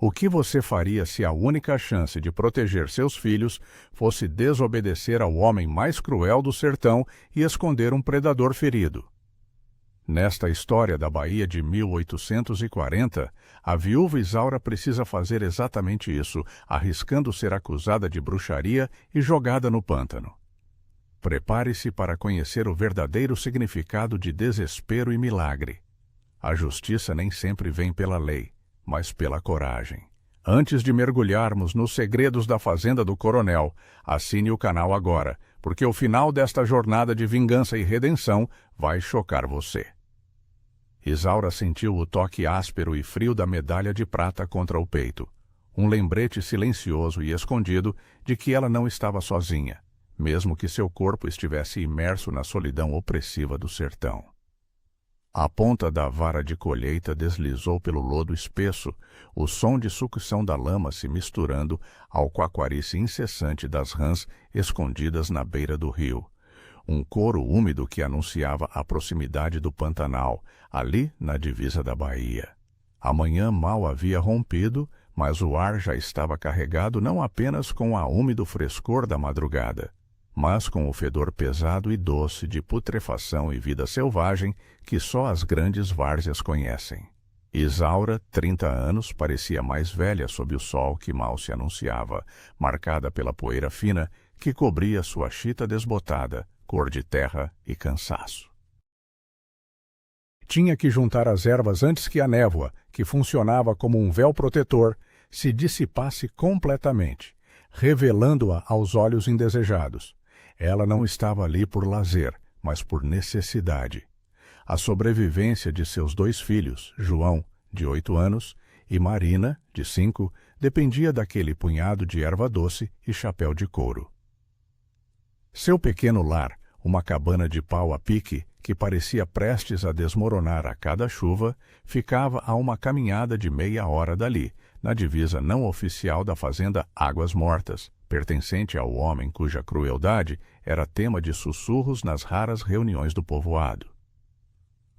O que você faria se a única chance de proteger seus filhos fosse desobedecer ao homem mais cruel do sertão e esconder um predador ferido? Nesta história da Bahia de 1840, a viúva Isaura precisa fazer exatamente isso, arriscando ser acusada de bruxaria e jogada no pântano. Prepare-se para conhecer o verdadeiro significado de desespero e milagre. A justiça nem sempre vem pela lei, mas pela coragem. Antes de mergulharmos nos segredos da fazenda do coronel, assine o canal agora, porque o final desta jornada de vingança e redenção vai chocar você. Isaura sentiu o toque áspero e frio da medalha de prata contra o peito, um lembrete silencioso e escondido de que ela não estava sozinha, mesmo que seu corpo estivesse imerso na solidão opressiva do sertão. A ponta da vara de colheita deslizou pelo lodo espesso, o som de sucção da lama se misturando ao quaquarice incessante das rãs escondidas na beira do rio. Um coro úmido que anunciava a proximidade do Pantanal, ali na divisa da Bahia. A manhã mal havia rompido, mas o ar já estava carregado não apenas com a úmido frescor da madrugada, mas com o fedor pesado e doce de putrefação e vida selvagem que só as grandes várzeas conhecem. Isaura, 30 anos, parecia mais velha sob o sol que mal se anunciava, marcada pela poeira fina que cobria sua chita desbotada, cor de terra e cansaço. Tinha que juntar as ervas antes que a névoa, que funcionava como um véu protetor, se dissipasse completamente, revelando-a aos olhos indesejados. Ela não estava ali por lazer, mas por necessidade. A sobrevivência de seus 2 filhos, João, de 8 anos, e Marina, de 5, dependia daquele punhado de erva doce e chapéu de couro. Seu pequeno lar, uma cabana de pau a pique, que parecia prestes a desmoronar a cada chuva, ficava a uma caminhada de meia hora dali, na divisa não oficial da fazenda Águas Mortas, pertencente ao homem cuja crueldade era tema de sussurros nas raras reuniões do povoado.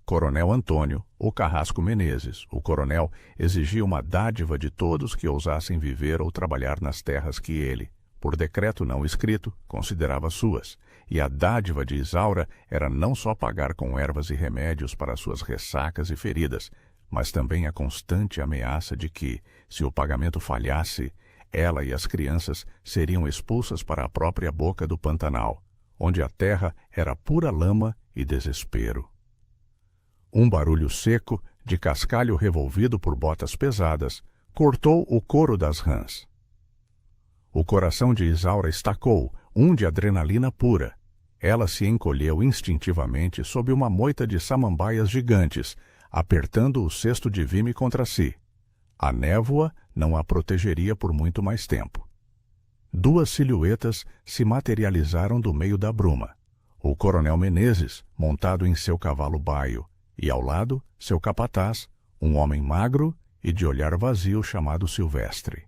Coronel Antônio, o Carrasco Menezes, o coronel, exigia uma dádiva de todos que ousassem viver ou trabalhar nas terras que ele, por decreto não escrito, considerava suas, e a dádiva de Isaura era não só pagar com ervas e remédios para suas ressacas e feridas, mas também a constante ameaça de que, se o pagamento falhasse, ela e as crianças seriam expulsas para a própria boca do Pantanal, onde a terra era pura lama e desespero. Um barulho seco, de cascalho revolvido por botas pesadas, cortou o coro das rãs. O coração de Isaura estacou, de adrenalina pura. Ela se encolheu instintivamente sob uma moita de samambaias gigantes, apertando o cesto de vime contra si. A névoa não a protegeria por muito mais tempo. 2 silhuetas se materializaram do meio da bruma. O coronel Menezes, montado em seu cavalo baio, e ao lado, seu capataz, um homem magro e de olhar vazio chamado Silvestre.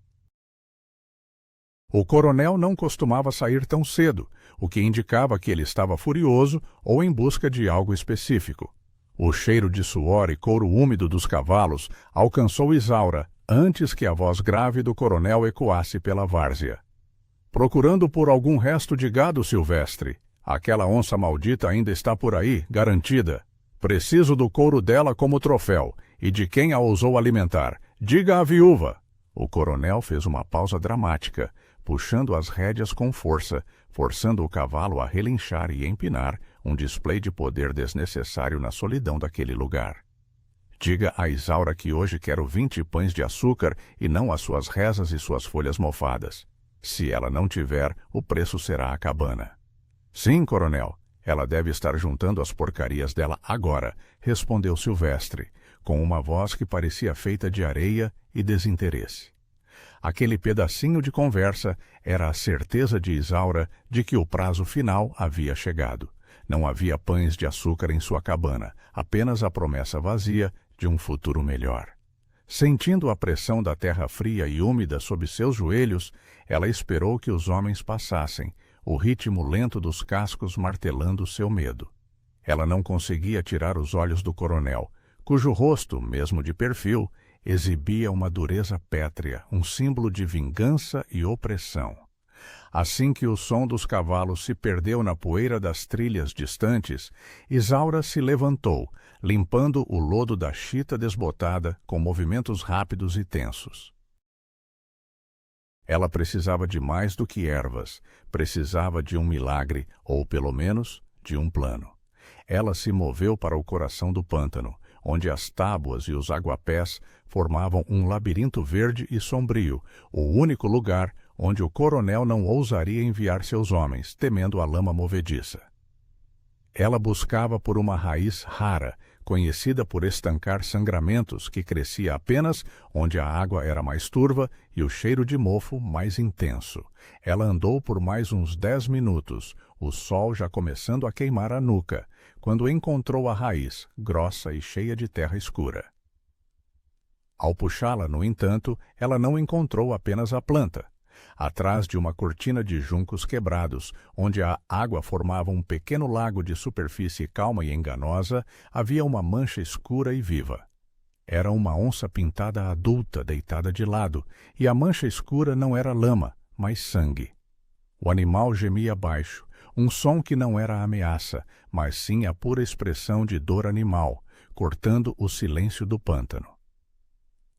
O coronel não costumava sair tão cedo, o que indicava que ele estava furioso ou em busca de algo específico. O cheiro de suor e couro úmido dos cavalos alcançou Isaura antes que a voz grave do coronel ecoasse pela várzea. Procurando por algum resto de gado, Silvestre. Aquela onça maldita ainda está por aí, garantida. Preciso do couro dela como troféu, e de quem a ousou alimentar. Diga à viúva. O coronel fez uma pausa dramática, puxando as rédeas com força, forçando o cavalo a relinchar e empinar, um display de poder desnecessário na solidão daquele lugar. Diga a Isaura que hoje quero 20 pães de açúcar e não as suas rezas e suas folhas mofadas. Se ela não tiver, o preço será a cabana. Sim, coronel. Ela deve estar juntando as porcarias dela agora, respondeu Silvestre, com uma voz que parecia feita de areia e desinteresse. Aquele pedacinho de conversa era a certeza de Isaura de que o prazo final havia chegado. Não havia pães de açúcar em sua cabana, apenas a promessa vazia de um futuro melhor. Sentindo a pressão da terra fria e úmida sob seus joelhos, ela esperou que os homens passassem, o ritmo lento dos cascos martelando seu medo. Ela não conseguia tirar os olhos do coronel, cujo rosto, mesmo de perfil, exibia uma dureza pétrea, um símbolo de vingança e opressão. Assim que o som dos cavalos se perdeu na poeira das trilhas distantes, Isaura se levantou, limpando o lodo da chita desbotada com movimentos rápidos e tensos. Ela precisava de mais do que ervas, precisava de um milagre, ou pelo menos, de um plano. Ela se moveu para o coração do pântano, onde as tábuas e os aguapés formavam um labirinto verde e sombrio, o único lugar onde o coronel não ousaria enviar seus homens, temendo a lama movediça. Ela buscava por uma raiz rara, conhecida por estancar sangramentos, que crescia apenas onde a água era mais turva e o cheiro de mofo mais intenso. Ela andou por mais uns 10 minutos, o sol já começando a queimar a nuca, quando encontrou a raiz, grossa e cheia de terra escura. Ao puxá-la, no entanto, ela não encontrou apenas a planta. Atrás de uma cortina de juncos quebrados, onde a água formava um pequeno lago de superfície calma e enganosa, havia uma mancha escura e viva. Era uma onça pintada adulta deitada de lado, e a mancha escura não era lama, mas sangue. O animal gemia baixo, um som que não era ameaça, mas sim a pura expressão de dor animal, cortando o silêncio do pântano.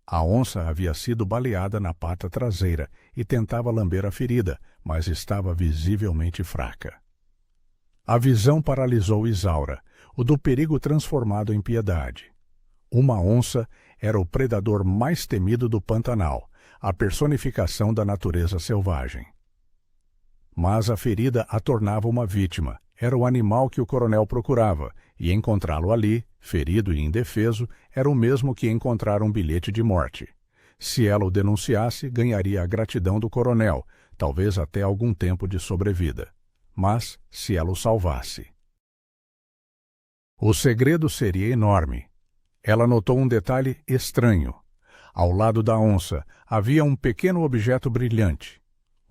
A onça havia sido baleada na pata traseira e tentava lamber a ferida, mas estava visivelmente fraca. A visão paralisou Isaura, o do perigo transformado em piedade. Uma onça era o predador mais temido do Pantanal, a personificação da natureza selvagem. Mas a ferida a tornava uma vítima. Era o animal que o coronel procurava, e encontrá-lo ali, ferido e indefeso, era o mesmo que encontrar um bilhete de morte. Se ela o denunciasse, ganharia a gratidão do coronel, talvez até algum tempo de sobrevida. Mas se ela o salvasse... O segredo seria enorme. Ela notou um detalhe estranho. Ao lado da onça havia um pequeno objeto brilhante.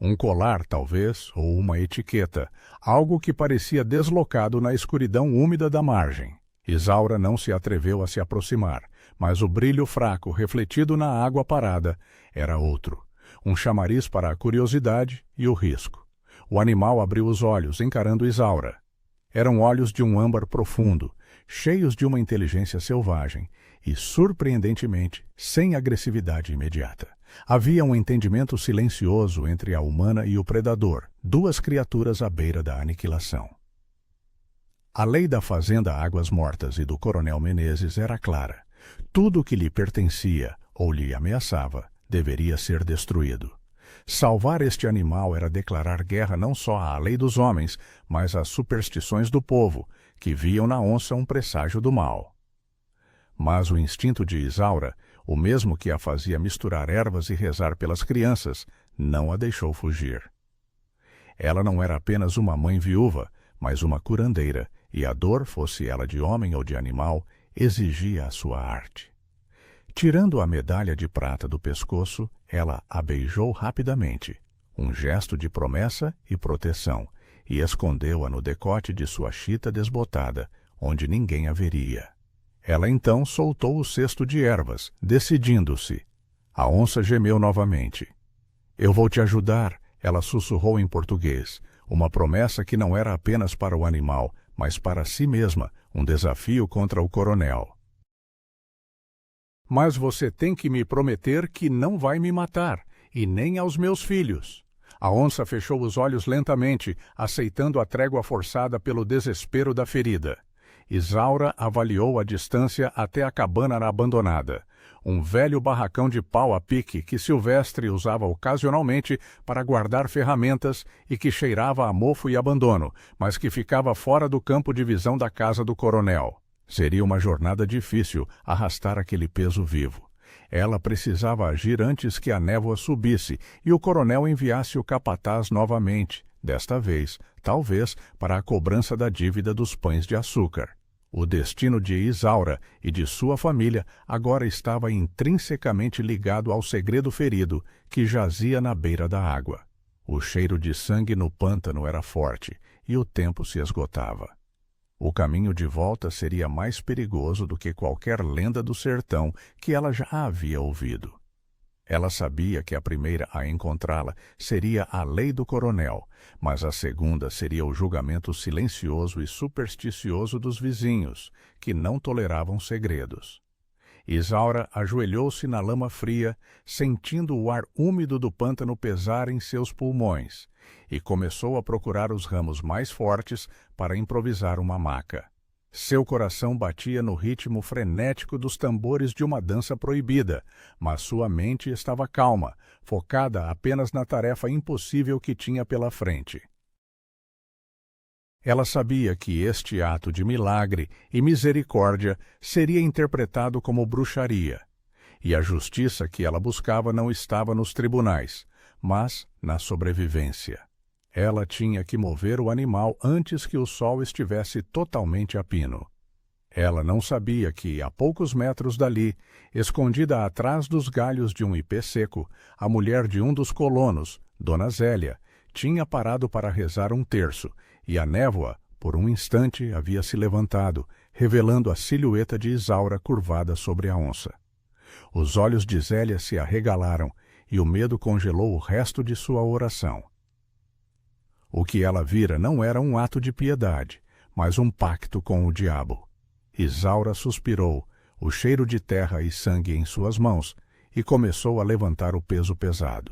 Um colar, talvez, ou uma etiqueta, algo que parecia deslocado na escuridão úmida da margem. Isaura não se atreveu a se aproximar, mas o brilho fraco refletido na água parada era outro, um chamariz para a curiosidade e o risco. O animal abriu os olhos, encarando Isaura. Eram olhos de um âmbar profundo, cheios de uma inteligência selvagem e, surpreendentemente, sem agressividade imediata. Havia um entendimento silencioso entre a humana e o predador, duas criaturas à beira da aniquilação. A lei da fazenda Águas Mortas e do coronel Menezes era clara. Tudo que lhe pertencia ou lhe ameaçava deveria ser destruído. Salvar este animal era declarar guerra não só à lei dos homens, mas às superstições do povo, que viam na onça um presságio do mal. Mas o instinto de Isaura, o mesmo que a fazia misturar ervas e rezar pelas crianças, não a deixou fugir. Ela não era apenas uma mãe viúva, mas uma curandeira, e a dor, fosse ela de homem ou de animal, exigia a sua arte. Tirando a medalha de prata do pescoço, ela a beijou rapidamente, um gesto de promessa e proteção, e escondeu-a no decote de sua chita desbotada, onde ninguém a veria. Ela então soltou o cesto de ervas, decidindo-se. A onça gemeu novamente. "Eu vou te ajudar", ela sussurrou em português, uma promessa que não era apenas para o animal, mas para si mesma, um desafio contra o coronel. "Mas você tem que me prometer que não vai me matar, e nem aos meus filhos." A onça fechou os olhos lentamente, aceitando a trégua forçada pelo desespero da ferida. Isaura avaliou a distância até a cabana abandonada, um velho barracão de pau a pique que Silvestre usava ocasionalmente para guardar ferramentas e que cheirava a mofo e abandono, mas que ficava fora do campo de visão da casa do coronel. Seria uma jornada difícil arrastar aquele peso vivo. Ela precisava agir antes que a névoa subisse e o coronel enviasse o capataz novamente, desta vez, talvez, para a cobrança da dívida dos pães de açúcar. O destino de Isaura e de sua família agora estava intrinsecamente ligado ao segredo ferido que jazia na beira da água. O cheiro de sangue no pântano era forte e o tempo se esgotava. O caminho de volta seria mais perigoso do que qualquer lenda do sertão que ela já havia ouvido. Ela sabia que a primeira a encontrá-la seria a lei do coronel, mas a segunda seria o julgamento silencioso e supersticioso dos vizinhos, que não toleravam segredos. Isaura ajoelhou-se na lama fria, sentindo o ar úmido do pântano pesar em seus pulmões, e começou a procurar os ramos mais fortes para improvisar uma maca. Seu coração batia no ritmo frenético dos tambores de uma dança proibida, mas sua mente estava calma, focada apenas na tarefa impossível que tinha pela frente. Ela sabia que este ato de milagre e misericórdia seria interpretado como bruxaria, e a justiça que ela buscava não estava nos tribunais, mas na sobrevivência. Ela tinha que mover o animal antes que o sol estivesse totalmente a pino. Ela não sabia que, a poucos metros dali, escondida atrás dos galhos de um ipê seco, a mulher de um dos colonos, Dona Zélia, tinha parado para rezar um terço, e a névoa, por um instante, havia se levantado, revelando a silhueta de Isaura curvada sobre a onça. Os olhos de Zélia se arregalaram, e o medo congelou o resto de sua oração. O que ela vira não era um ato de piedade, mas um pacto com o diabo. Isaura suspirou, o cheiro de terra e sangue em suas mãos, e começou a levantar o peso pesado.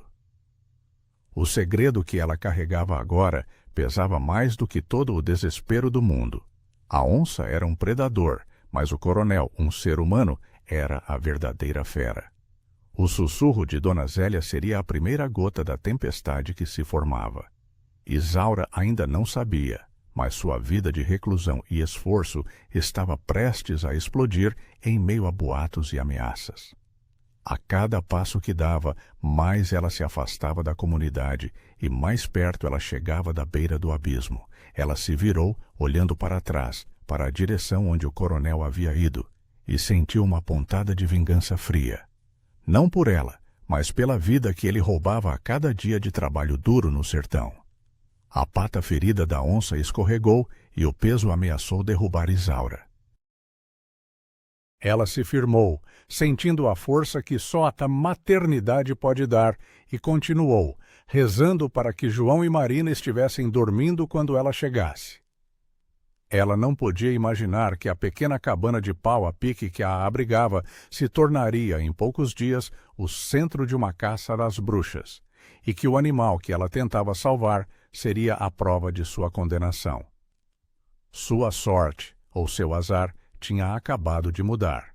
O segredo que ela carregava agora pesava mais do que todo o desespero do mundo. A onça era um predador, mas o coronel, um ser humano, era a verdadeira fera. O sussurro de Dona Zélia seria a primeira gota da tempestade que se formava. Isaura ainda não sabia, mas sua vida de reclusão e esforço estava prestes a explodir em meio a boatos e ameaças. A cada passo que dava, mais ela se afastava da comunidade e mais perto ela chegava da beira do abismo. Ela se virou, olhando para trás, para a direção onde o coronel havia ido, e sentiu uma pontada de vingança fria. Não por ela, mas pela vida que ele roubava a cada dia de trabalho duro no sertão. A pata ferida da onça escorregou e o peso ameaçou derrubar Isaura. Ela se firmou, sentindo a força que só a maternidade pode dar, e continuou, rezando para que João e Marina estivessem dormindo quando ela chegasse. Ela não podia imaginar que a pequena cabana de pau a pique que a abrigava se tornaria, em poucos dias, o centro de uma caça às bruxas, e que o animal que ela tentava salvar seria a prova de sua condenação. Sua sorte, ou seu azar, tinha acabado de mudar.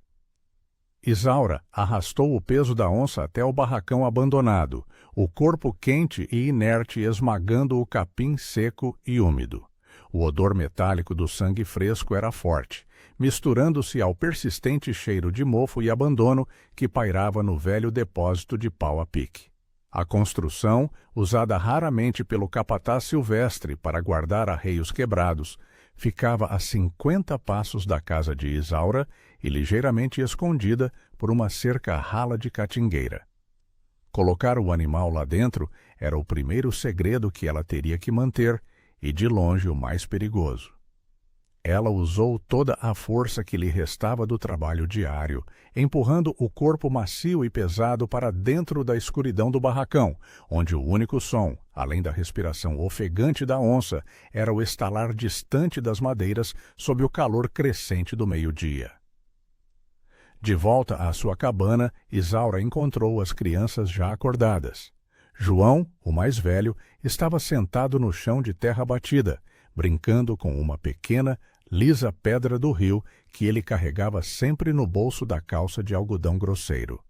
Isaura arrastou o peso da onça até o barracão abandonado, o corpo quente e inerte esmagando o capim seco e úmido. O odor metálico do sangue fresco era forte, misturando-se ao persistente cheiro de mofo e abandono que pairava no velho depósito de pau a pique. A construção, usada raramente pelo capataz silvestre para guardar arreios quebrados, ficava a 50 passos da casa de Isaura e ligeiramente escondida por uma cerca rala de catingueira. Colocar o animal lá dentro era o primeiro segredo que ela teria que manter e, de longe, o mais perigoso. Ela usou toda a força que lhe restava do trabalho diário, empurrando o corpo macio e pesado para dentro da escuridão do barracão, onde o único som, além da respiração ofegante da onça, era o estalar distante das madeiras sob o calor crescente do meio-dia. De volta à sua cabana, Isaura encontrou as crianças já acordadas. João, o mais velho, estava sentado no chão de terra batida, brincando com uma pequena, lisa pedra do rio que ele carregava sempre no bolso da calça de algodão grosseiro.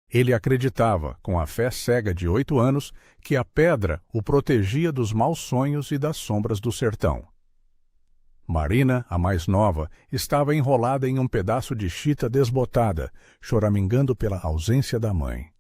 Ele acreditava, com a fé cega de 8 anos, que a pedra o protegia dos maus sonhos e das sombras do sertão. Marina, a mais nova, estava enrolada em um pedaço de chita desbotada, choramingando pela ausência da mãe.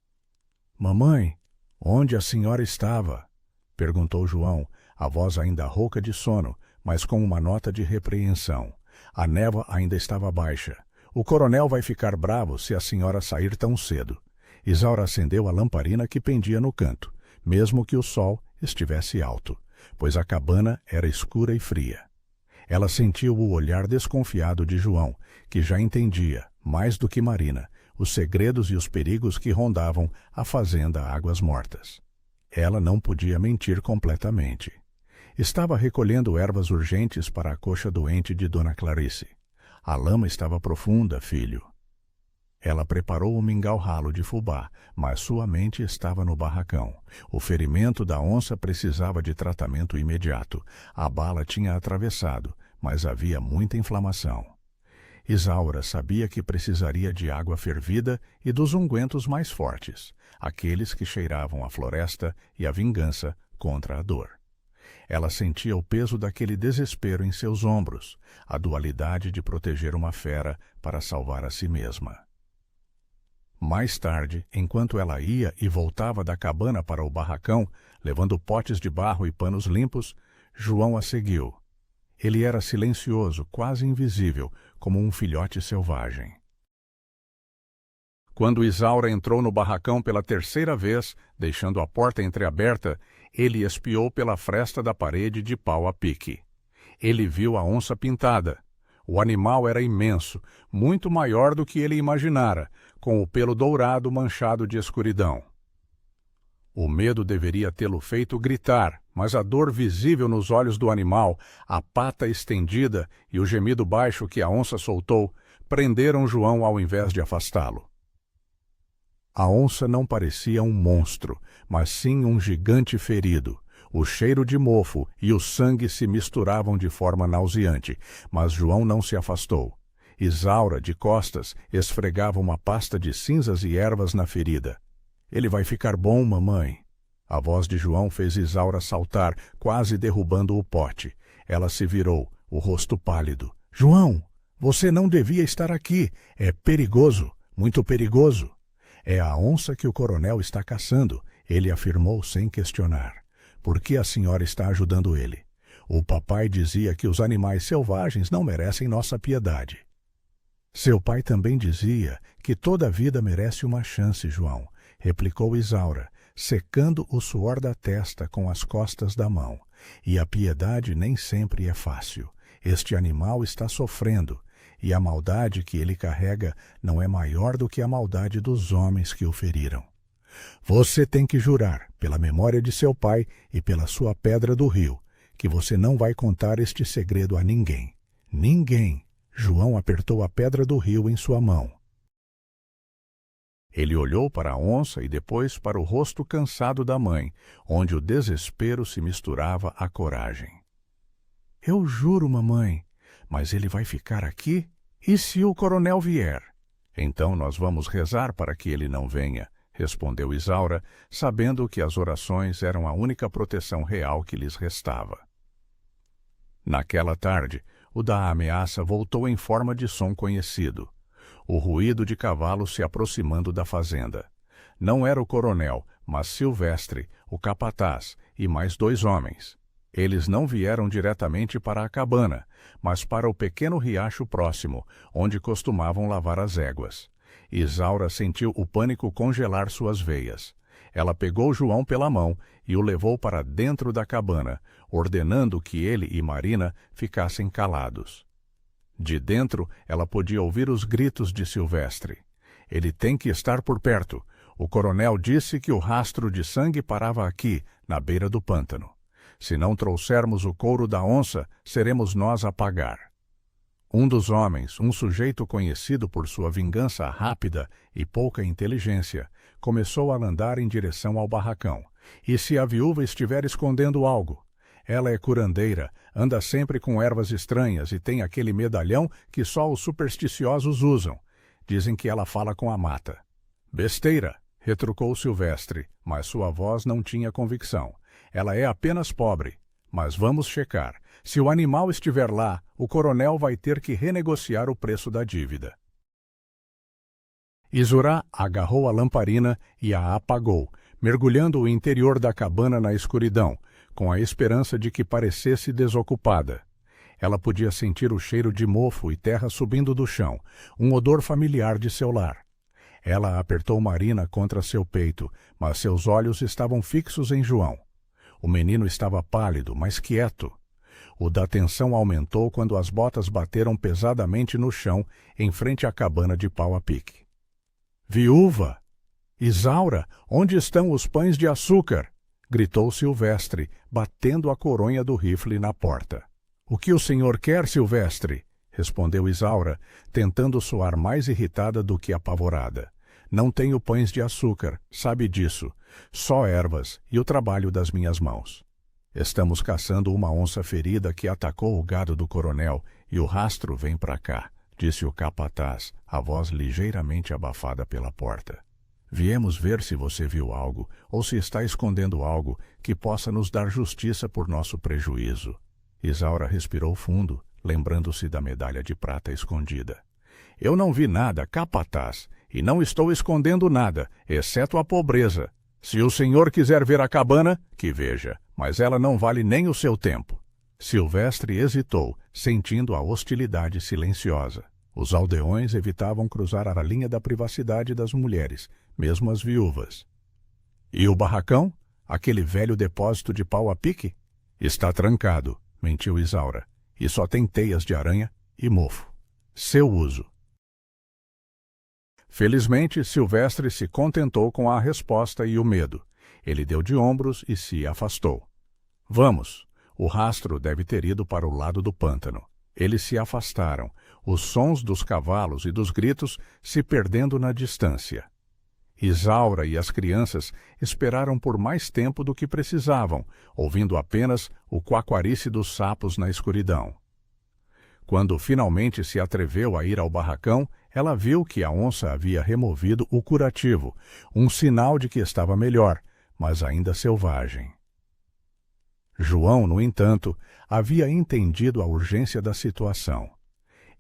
— Mamãe, onde a senhora estava? — perguntou João, a voz ainda rouca de sono, mas com uma nota de repreensão. A névoa ainda estava baixa. O coronel vai ficar bravo se a senhora sair tão cedo. Isaura acendeu a lamparina que pendia no canto, mesmo que o sol estivesse alto. pois a cabana era escura e fria. Ela sentiu o olhar desconfiado de João, que já entendia, mais do que Marina, os segredos e os perigos que rondavam a fazenda Águas Mortas. Ela não podia mentir completamente. Estava recolhendo ervas urgentes para a coxa doente de Dona Clarice. A lama estava profunda, filho. Ela preparou o mingau ralo de fubá, mas sua mente estava no barracão. O ferimento da onça precisava de tratamento imediato. A bala tinha atravessado, mas havia muita inflamação. Isaura sabia que precisaria de água fervida e dos ungüentos mais fortes, aqueles que cheiravam a floresta e a vingança contra a dor. Ela sentia o peso daquele desespero em seus ombros, a dualidade de proteger uma fera para salvar a si mesma. Mais tarde, enquanto ela ia e voltava da cabana para o barracão, levando potes de barro e panos limpos, João a seguiu. Ele era silencioso, quase invisível, como um filhote selvagem. Quando Isaura entrou no barracão pela terceira vez, deixando a porta entreaberta, ele espiou pela fresta da parede de pau a pique. Ele viu a onça pintada. O animal era imenso, muito maior do que ele imaginara, com o pelo dourado manchado de escuridão. O medo deveria tê-lo feito gritar, mas a dor visível nos olhos do animal, a pata estendida e o gemido baixo que a onça soltou, prenderam João ao invés de afastá-lo. A onça não parecia um monstro, mas sim um gigante ferido. O cheiro de mofo e o sangue se misturavam de forma nauseante, mas João não se afastou. Isaura, de costas, esfregava uma pasta de cinzas e ervas na ferida. "Ele vai ficar bom, mamãe." A voz de João fez Isaura saltar, quase derrubando o pote. Ela se virou, o rosto pálido. "João, você não devia estar aqui. É perigoso, muito perigoso." "É a onça que o coronel está caçando," ele afirmou sem questionar. "Por que a senhora está ajudando ele? O papai dizia que os animais selvagens não merecem nossa piedade." "Seu pai também dizia que toda vida merece uma chance, João," replicou Isaura, secando o suor da testa com as costas da mão. "E a piedade nem sempre é fácil. Este animal está sofrendo, e a maldade que ele carrega não é maior do que a maldade dos homens que o feriram. Você tem que jurar, pela memória de seu pai e pela sua pedra do rio, que você não vai contar este segredo a ninguém. Ninguém." João apertou a pedra do rio em sua mão. Ele olhou para a onça e depois para o rosto cansado da mãe, onde o desespero se misturava à coragem. "Eu juro, mamãe, mas ele vai ficar aqui? E se o coronel vier?" "Então nós vamos rezar para que ele não venha," respondeu Isaura, sabendo que as orações eram a única proteção real que lhes restava. Naquela tarde, o da ameaça voltou em forma de som conhecido. O ruído de cavalos se aproximando da fazenda. Não era o coronel, mas Silvestre, o capataz, e mais 2 homens. Eles não vieram diretamente para a cabana, mas para o pequeno riacho próximo, onde costumavam lavar as éguas. Isaura sentiu o pânico congelar suas veias. Ela pegou João pela mão e o levou para dentro da cabana, ordenando que ele e Marina ficassem calados. De dentro, ela podia ouvir os gritos de Silvestre. "Ele tem que estar por perto. O coronel disse que o rastro de sangue parava aqui, na beira do pântano. Se não trouxermos o couro da onça, seremos nós a pagar." Um dos homens, um sujeito conhecido por sua vingança rápida e pouca inteligência, começou a andar em direção ao barracão. "E se a viúva estiver escondendo algo? Ela é curandeira, anda sempre com ervas estranhas e tem aquele medalhão que só os supersticiosos usam. Dizem que ela fala com a mata." "Besteira," retrucou Silvestre, mas sua voz não tinha convicção. "Ela é apenas pobre. Mas vamos checar. Se o animal estiver lá, o coronel vai ter que renegociar o preço da dívida." Isurá agarrou a lamparina e a apagou, mergulhando o interior da cabana na escuridão, com a esperança de que parecesse desocupada. Ela podia sentir o cheiro de mofo e terra subindo do chão, um odor familiar de seu lar. Ela apertou Marina contra seu peito, mas seus olhos estavam fixos em João. O menino estava pálido, mas quieto. O da tensão aumentou quando as botas bateram pesadamente no chão em frente à cabana de pau a pique. Viúva! Isaura, onde estão os pães de açúcar? Gritou Silvestre, batendo a coronha do rifle na porta. O que o senhor quer, Silvestre? Respondeu Isaura, tentando soar mais irritada do que apavorada. Não tenho pães de açúcar, sabe disso. Só ervas e o trabalho das minhas mãos. Estamos caçando uma onça ferida que atacou o gado do coronel e o rastro vem para cá, disse o capataz, a voz ligeiramente abafada pela porta. Viemos ver se você viu algo ou se está escondendo algo que possa nos dar justiça por nosso prejuízo. Isaura respirou fundo, lembrando-se da medalha de prata escondida. Eu não vi nada, capataz, e não estou escondendo nada, exceto a pobreza. Se o senhor quiser ver a cabana, que veja, mas ela não vale nem o seu tempo. Silvestre hesitou, sentindo a hostilidade silenciosa. Os aldeões evitavam cruzar a linha da privacidade das mulheres, mesmo as viúvas. E o barracão? Aquele velho depósito de pau a pique? Está trancado, mentiu Isaura, e só tem teias de aranha e mofo. Seu uso. Felizmente, Silvestre se contentou com a resposta e o medo. Ele deu de ombros e se afastou. Vamos. O rastro deve ter ido para o lado do pântano. Eles se afastaram, os sons dos cavalos e dos gritos se perdendo na distância. Isaura e as crianças esperaram por mais tempo do que precisavam, ouvindo apenas o quaquarice dos sapos na escuridão. Quando finalmente se atreveu a ir ao barracão, ela viu que a onça havia removido o curativo, um sinal de que estava melhor, mas ainda selvagem. João, no entanto, havia entendido a urgência da situação.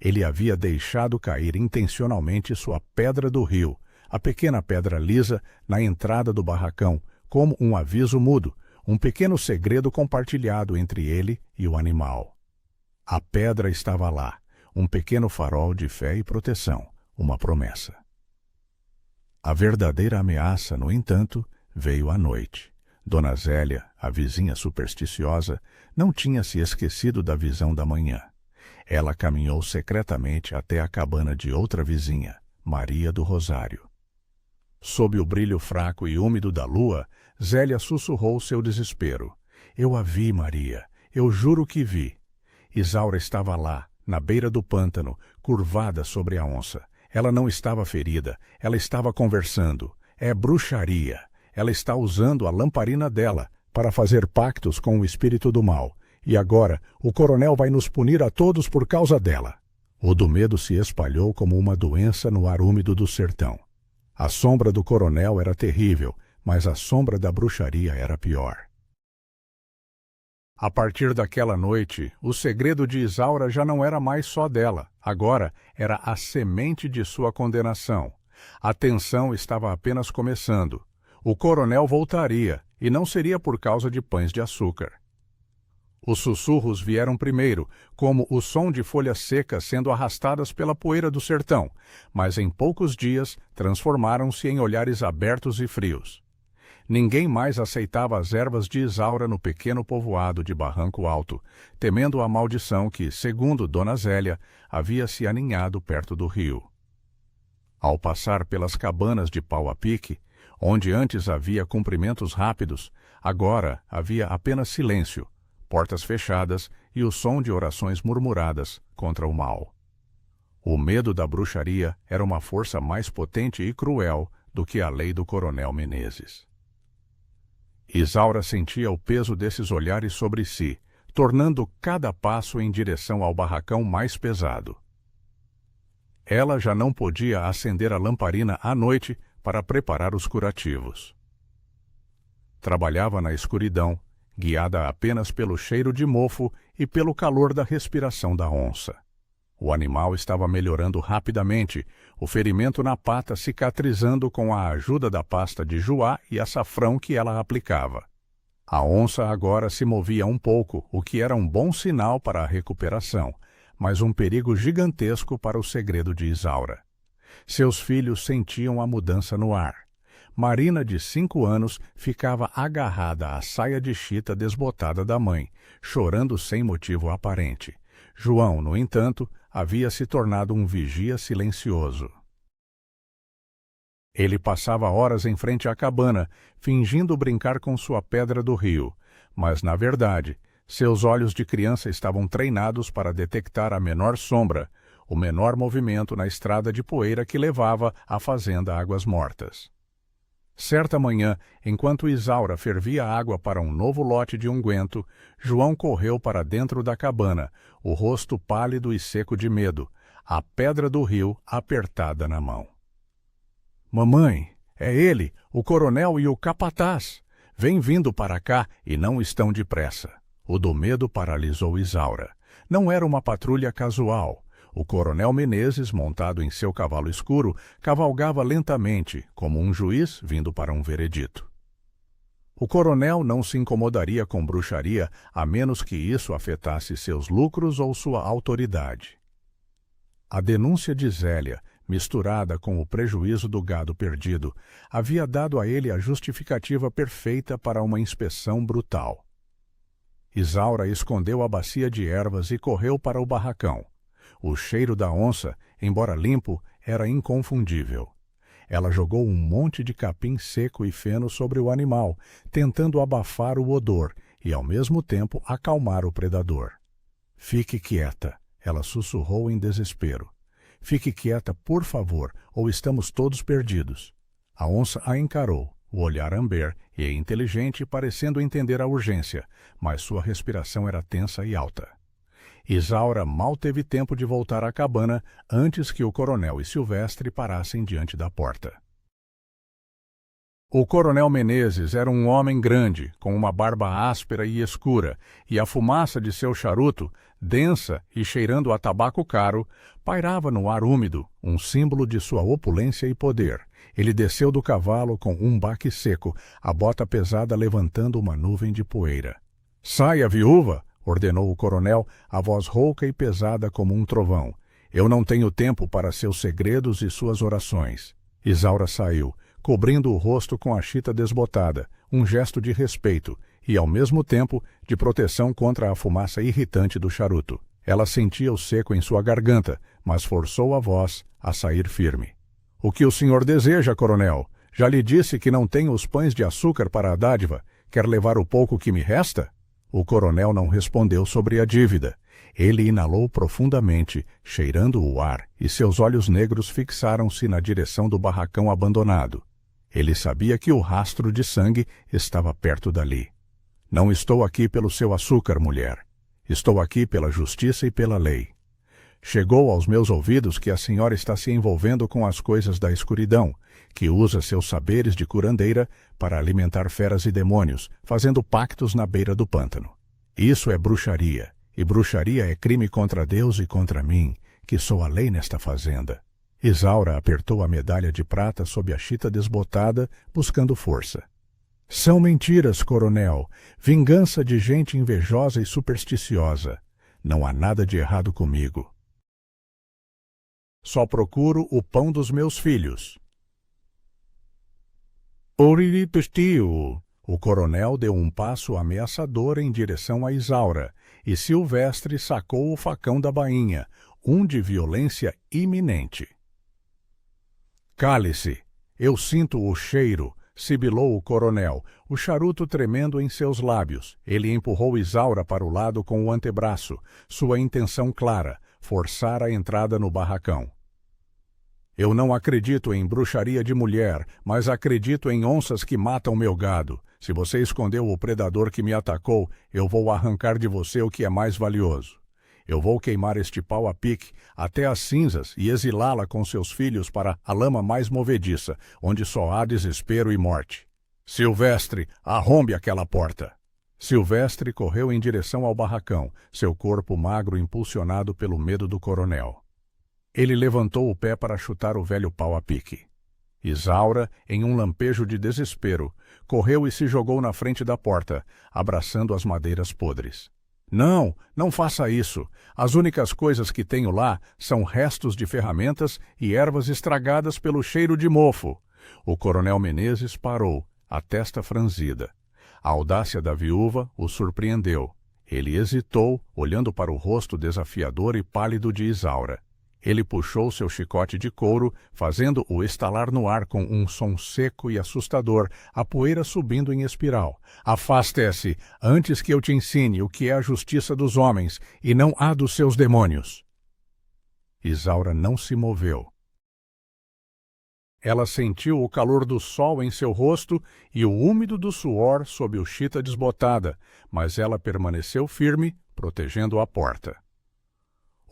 Ele havia deixado cair intencionalmente sua pedra do rio, a pequena pedra lisa, na entrada do barracão, como um aviso mudo, um pequeno segredo compartilhado entre ele e o animal. A pedra estava lá, um pequeno farol de fé e proteção, uma promessa. A verdadeira ameaça, no entanto, veio à noite. Dona Zélia, a vizinha supersticiosa, não tinha se esquecido da visão da manhã. Ela caminhou secretamente até a cabana de outra vizinha, Maria do Rosário. Sob o brilho fraco e úmido da lua, Zélia sussurrou seu desespero. Eu a vi, Maria, eu juro que vi. Isaura estava lá, na beira do pântano, curvada sobre a onça. Ela não estava ferida, ela estava conversando. É bruxaria. Ela está usando a lamparina dela para fazer pactos com o espírito do mal. E agora o coronel vai nos punir a todos por causa dela. O do medo se espalhou como uma doença no ar úmido do sertão. A sombra do coronel era terrível, mas a sombra da bruxaria era pior. A partir daquela noite, o segredo de Isaura já não era mais só dela. Agora era a semente de sua condenação. A tensão estava apenas começando. O coronel voltaria, e não seria por causa de pães de açúcar. Os sussurros vieram primeiro, como o som de folhas secas sendo arrastadas pela poeira do sertão, mas em poucos dias transformaram-se em olhares abertos e frios. Ninguém mais aceitava as ervas de Isaura no pequeno povoado de Barranco Alto, temendo a maldição que, segundo Dona Zélia, havia se aninhado perto do rio. Ao passar pelas cabanas de pau a pique, onde antes havia cumprimentos rápidos, agora havia apenas silêncio, portas fechadas e o som de orações murmuradas contra o mal. O medo da bruxaria era uma força mais potente e cruel do que a lei do coronel Menezes. Isaura sentia o peso desses olhares sobre si, tornando cada passo em direção ao barracão mais pesado. Ela já não podia acender a lamparina à noite para preparar os curativos. Trabalhava na escuridão, guiada apenas pelo cheiro de mofo e pelo calor da respiração da onça. O animal estava melhorando rapidamente, o ferimento na pata cicatrizando com a ajuda da pasta de joá e açafrão que ela aplicava. A onça agora se movia um pouco, o que era um bom sinal para a recuperação, mas um perigo gigantesco para o segredo de Isaura. Seus filhos sentiam a mudança no ar. Marina, de 5 anos, ficava agarrada à saia de chita desbotada da mãe, chorando sem motivo aparente. João, no entanto, havia se tornado um vigia silencioso. Ele passava horas em frente à cabana, fingindo brincar com sua pedra do rio, mas, na verdade, seus olhos de criança estavam treinados para detectar a menor sombra, o menor movimento na estrada de poeira que levava à fazenda Águas Mortas. Certa manhã, enquanto Isaura fervia água para um novo lote de unguento, João correu para dentro da cabana, o rosto pálido e seco de medo, a pedra do rio apertada na mão. Mamãe, é ele, o coronel e o capataz. Vem vindo para cá e não estão depressa. O do medo paralisou Isaura. Não era uma patrulha casual. O coronel Menezes, montado em seu cavalo escuro, cavalgava lentamente, como um juiz vindo para um veredito. O coronel não se incomodaria com bruxaria, a menos que isso afetasse seus lucros ou sua autoridade. A denúncia de Zélia, misturada com o prejuízo do gado perdido, havia dado a ele a justificativa perfeita para uma inspeção brutal. Isaura escondeu a bacia de ervas e correu para o barracão. O cheiro da onça, embora limpo, era inconfundível. Ela jogou um monte de capim seco e feno sobre o animal, tentando abafar o odor e, ao mesmo tempo, acalmar o predador. Fique quieta, ela sussurrou em desespero. Fique quieta, por favor, ou estamos todos perdidos. A onça a encarou, o olhar amber e inteligente, parecendo entender a urgência, mas sua respiração era tensa e alta. Isaura mal teve tempo de voltar à cabana antes que o coronel e Silvestre parassem diante da porta. O coronel Menezes era um homem grande, com uma barba áspera e escura, e a fumaça de seu charuto, densa e cheirando a tabaco caro, pairava no ar úmido, um símbolo de sua opulência e poder. Ele desceu do cavalo com um baque seco, a bota pesada levantando uma nuvem de poeira. — Saia, viúva! — ordenou o coronel, a voz rouca e pesada como um trovão. — Eu não tenho tempo para seus segredos e suas orações. Isaura saiu, cobrindo o rosto com a chita desbotada, um gesto de respeito e, ao mesmo tempo, de proteção contra a fumaça irritante do charuto. Ela sentia o seco em sua garganta, mas forçou a voz a sair firme. — O que o senhor deseja, coronel? Já lhe disse que não tenho os pães de açúcar para a dádiva. Quer levar o pouco que me resta? O coronel não respondeu sobre a dívida. Ele inalou profundamente, cheirando o ar, e seus olhos negros fixaram-se na direção do barracão abandonado. Ele sabia que o rastro de sangue estava perto dali. — Não estou aqui pelo seu açúcar, mulher. Estou aqui pela justiça e pela lei. Chegou aos meus ouvidos que a senhora está se envolvendo com as coisas da escuridão, que usa seus saberes de curandeira para alimentar feras e demônios, fazendo pactos na beira do pântano. Isso é bruxaria, e bruxaria é crime contra Deus e contra mim, que sou a lei nesta fazenda. Isaura apertou a medalha de prata sob a chita desbotada, buscando força. — São mentiras, coronel, vingança de gente invejosa e supersticiosa. Não há nada de errado comigo. Só procuro o pão dos meus filhos. Oriripestiu! O coronel deu um passo ameaçador em direção a Isaura, e Silvestre sacou o facão da bainha, um de violência iminente. — Cale-se! Eu sinto o cheiro! Sibilou o coronel, o charuto tremendo em seus lábios. Ele empurrou Isaura para o lado com o antebraço, sua intenção clara, forçar a entrada no barracão. — Eu não acredito em bruxaria de mulher, mas acredito em onças que matam meu gado. Se você escondeu o predador que me atacou, eu vou arrancar de você o que é mais valioso. Eu vou queimar este pau a pique até as cinzas e exilá-la com seus filhos para a lama mais movediça, onde só há desespero e morte. Silvestre, arrombe aquela porta! Silvestre correu em direção ao barracão, seu corpo magro impulsionado pelo medo do coronel. Ele levantou o pé para chutar o velho pau a pique. Isaura, em um lampejo de desespero, correu e se jogou na frente da porta, abraçando as madeiras podres. — Não, não faça isso. As únicas coisas que tenho lá são restos de ferramentas e ervas estragadas pelo cheiro de mofo. O coronel Menezes parou, a testa franzida. A audácia da viúva o surpreendeu. Ele hesitou, olhando para o rosto desafiador e pálido de Isaura. Ele puxou seu chicote de couro, fazendo-o estalar no ar com um som seco e assustador, a poeira subindo em espiral. Afaste-se, antes que eu te ensine o que é a justiça dos homens, e não a dos seus demônios. Isaura não se moveu. Ela sentiu o calor do sol em seu rosto e o úmido do suor sob o chita desbotada, mas ela permaneceu firme, protegendo a porta.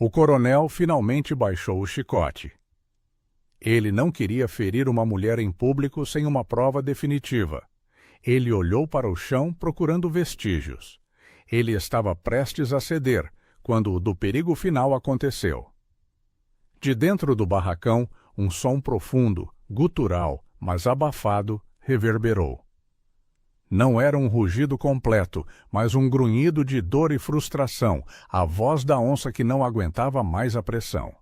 O coronel finalmente baixou o chicote. Ele não queria ferir uma mulher em público sem uma prova definitiva. Ele olhou para o chão procurando vestígios. Ele estava prestes a ceder, quando o do perigo final aconteceu. De dentro do barracão, um som profundo, gutural, mas abafado, reverberou. Não era um rugido completo, mas um grunhido de dor e frustração, a voz da onça que não aguentava mais a pressão.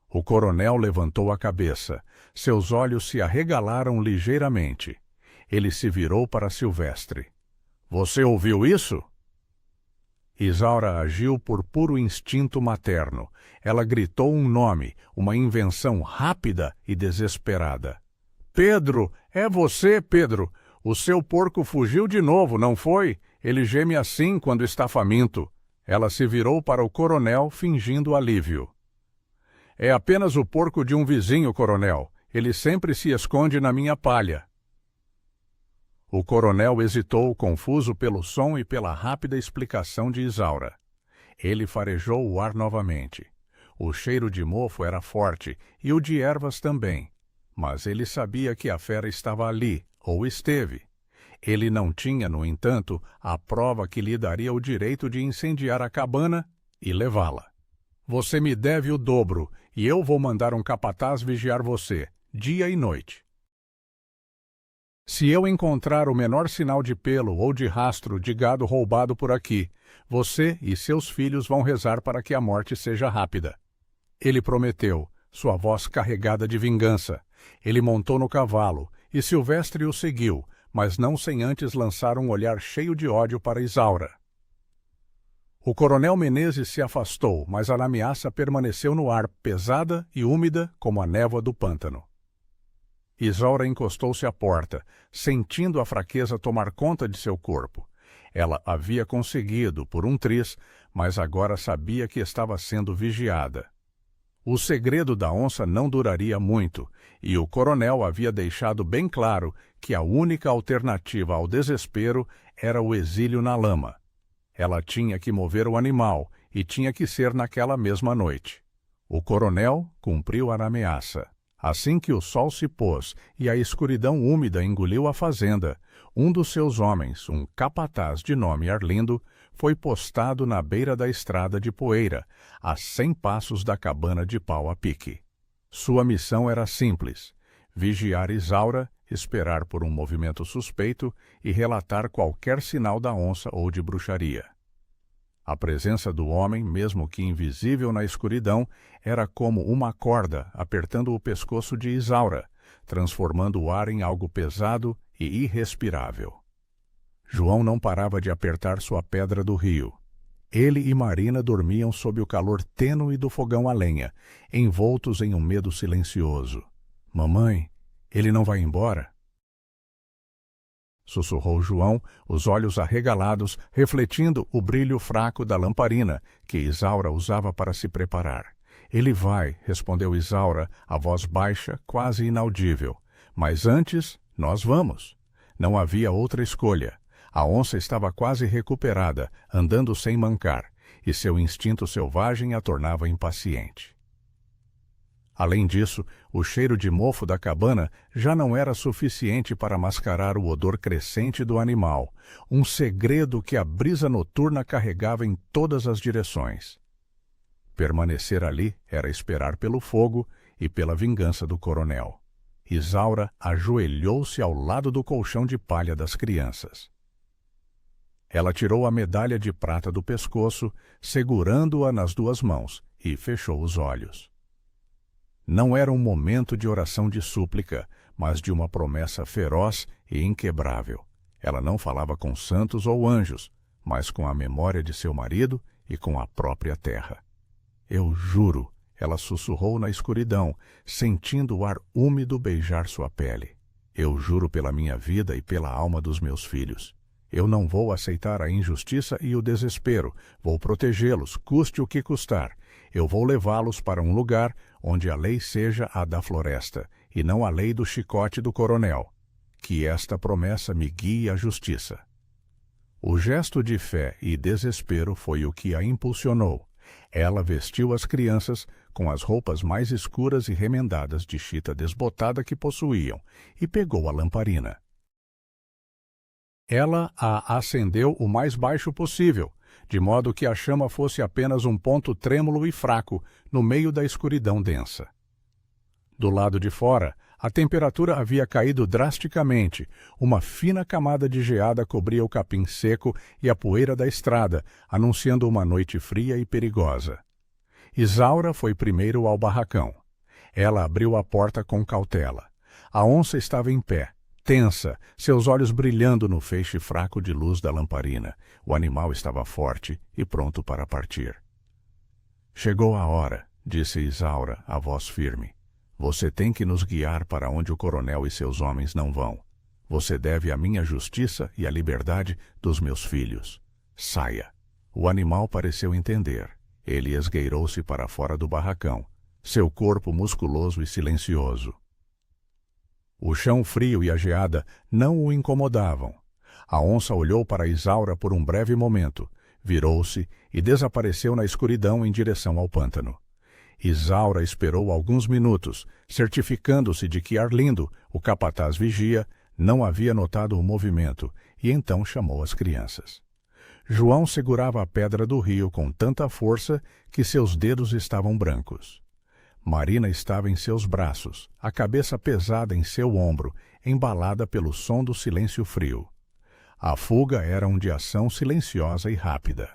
O coronel levantou a cabeça. Seus olhos se arregalaram ligeiramente. Ele se virou para Silvestre. — Você ouviu isso? Isaura agiu por puro instinto materno. Ela gritou um nome, uma invenção rápida e desesperada. — Pedro! É você, Pedro! O seu porco fugiu de novo, não foi? Ele geme assim quando está faminto. Ela se virou para o coronel, fingindo alívio. — É apenas o porco de um vizinho, coronel. Ele sempre se esconde na minha palha. O coronel hesitou, confuso pelo som e pela rápida explicação de Isaura. Ele farejou o ar novamente. O cheiro de mofo era forte, e o de ervas também. Mas ele sabia que a fera estava ali, ou esteve. Ele não tinha, no entanto, a prova que lhe daria o direito de incendiar a cabana e levá-la. — Você me deve o dobro, e eu vou mandar um capataz vigiar você, dia e noite. Se eu encontrar o menor sinal de pelo ou de rastro de gado roubado por aqui, você e seus filhos vão rezar para que a morte seja rápida. Ele prometeu, sua voz carregada de vingança. Ele montou no cavalo, e Silvestre o seguiu, mas não sem antes lançar um olhar cheio de ódio para Isaura. O coronel Menezes se afastou, mas a ameaça permaneceu no ar, pesada e úmida como a névoa do pântano. Isaura encostou-se à porta, sentindo a fraqueza tomar conta de seu corpo. Ela havia conseguido, por um triz, mas agora sabia que estava sendo vigiada. O segredo da onça não duraria muito, e o coronel havia deixado bem claro que a única alternativa ao desespero era o exílio na lama. Ela tinha que mover o animal, e tinha que ser naquela mesma noite. O coronel cumpriu a ameaça. Assim que o sol se pôs e a escuridão úmida engoliu a fazenda, um dos seus homens, um capataz de nome Arlindo, foi postado na beira da estrada de poeira, a 100 passos da cabana de pau a pique. Sua missão era simples: vigiar Isaura, esperar por um movimento suspeito e relatar qualquer sinal da onça ou de bruxaria. A presença do homem, mesmo que invisível na escuridão, era como uma corda apertando o pescoço de Isaura, transformando o ar em algo pesado e irrespirável. João não parava de apertar sua pedra do rio. Ele e Marina dormiam sob o calor tênue do fogão a lenha, envoltos em um medo silencioso. — Mamãe, ele não vai embora? Sussurrou João, os olhos arregalados, refletindo o brilho fraco da lamparina que Isaura usava para se preparar. — Ele vai, respondeu Isaura, a voz baixa, quase inaudível. Mas antes, nós vamos. Não havia outra escolha. A onça estava quase recuperada, andando sem mancar, e seu instinto selvagem a tornava impaciente. Além disso, o cheiro de mofo da cabana já não era suficiente para mascarar o odor crescente do animal, um segredo que a brisa noturna carregava em todas as direções. Permanecer ali era esperar pelo fogo e pela vingança do coronel. Isaura ajoelhou-se ao lado do colchão de palha das crianças. Ela tirou a medalha de prata do pescoço, segurando-a nas 2 mãos, e fechou os olhos. Não era um momento de oração de súplica, mas de uma promessa feroz e inquebrável. Ela não falava com santos ou anjos, mas com a memória de seu marido e com a própria terra. Eu juro, ela sussurrou na escuridão, sentindo o ar úmido beijar sua pele. Eu juro pela minha vida e pela alma dos meus filhos. Eu não vou aceitar a injustiça e o desespero. Vou protegê-los, custe o que custar. Eu vou levá-los para um lugar onde a lei seja a da floresta, e não a lei do chicote do coronel. Que esta promessa me guie à justiça. O gesto de fé e desespero foi o que a impulsionou. Ela vestiu as crianças com as roupas mais escuras e remendadas de chita desbotada que possuíam e pegou a lamparina. Ela a acendeu o mais baixo possível, de modo que a chama fosse apenas um ponto trêmulo e fraco no meio da escuridão densa. Do lado de fora, a temperatura havia caído drasticamente. Uma fina camada de geada cobria o capim seco e a poeira da estrada, anunciando uma noite fria e perigosa. Isaura foi primeiro ao barracão. Ela abriu a porta com cautela. A onça estava em pé, tensa, seus olhos brilhando no feixe fraco de luz da lamparina. O animal estava forte e pronto para partir. Chegou a hora, disse Isaura, a voz firme. Você tem que nos guiar para onde o coronel e seus homens não vão. Você deve a minha justiça e a liberdade dos meus filhos. Saia. O animal pareceu entender. Ele esgueirou-se para fora do barracão, seu corpo musculoso e silencioso. O chão frio e a geada não o incomodavam. A onça olhou para Isaura por um breve momento, virou-se e desapareceu na escuridão em direção ao pântano. Isaura esperou alguns minutos, certificando-se de que Arlindo, o capataz vigia, não havia notado o movimento, e então chamou as crianças. João segurava a pedra do rio com tanta força que seus dedos estavam brancos. Marina estava em seus braços, a cabeça pesada em seu ombro, embalada pelo som do silêncio frio. A fuga era de ação silenciosa e rápida.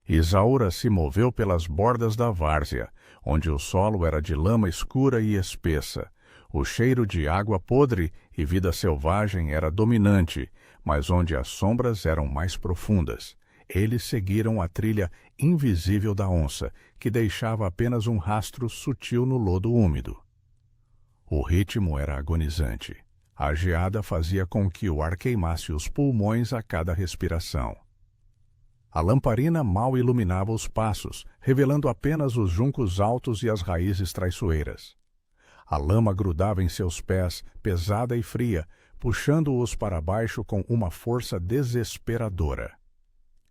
Isaura se moveu pelas bordas da várzea, onde o solo era de lama escura e espessa. O cheiro de água podre e vida selvagem era dominante, mas onde as sombras eram mais profundas. Eles seguiram a trilha invisível da onça, que deixava apenas um rastro sutil no lodo úmido. O ritmo era agonizante. A geada fazia com que o ar queimasse os pulmões a cada respiração. A lamparina mal iluminava os passos, revelando apenas os juncos altos e as raízes traiçoeiras. A lama grudava em seus pés, pesada e fria, puxando-os para baixo com uma força desesperadora.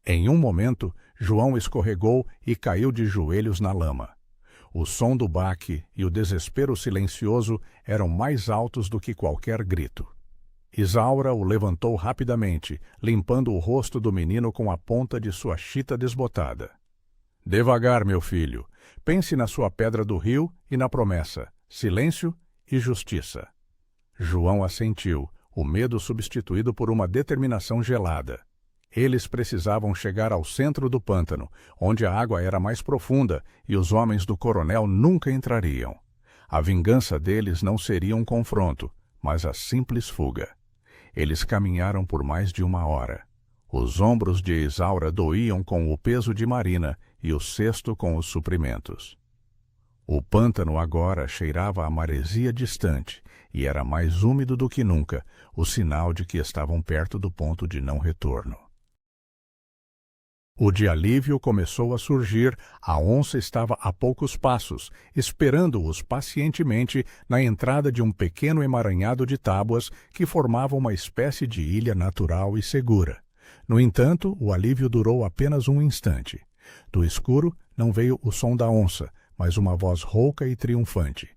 Em um momento, João escorregou e caiu de joelhos na lama. O som do baque e o desespero silencioso eram mais altos do que qualquer grito. Isaura o levantou rapidamente, limpando o rosto do menino com a ponta de sua chita desbotada. Devagar, meu filho. Pense na sua pedra do rio e na promessa. Silêncio e justiça. João assentiu, o medo substituído por uma determinação gelada. Eles precisavam chegar ao centro do pântano, onde a água era mais profunda e os homens do coronel nunca entrariam. A vingança deles não seria um confronto, mas a simples fuga. Eles caminharam por mais de 1 hora. Os ombros de Isaura doíam com o peso de Marina e o cesto com os suprimentos. O pântano agora cheirava a maresia distante e era mais úmido do que nunca, o sinal de que estavam perto do ponto de não retorno. O de alívio começou a surgir, a onça estava a poucos passos, esperando-os pacientemente na entrada de um pequeno emaranhado de tábuas que formava uma espécie de ilha natural e segura. No entanto, o alívio durou apenas um instante. Do escuro não veio o som da onça, mas uma voz rouca e triunfante.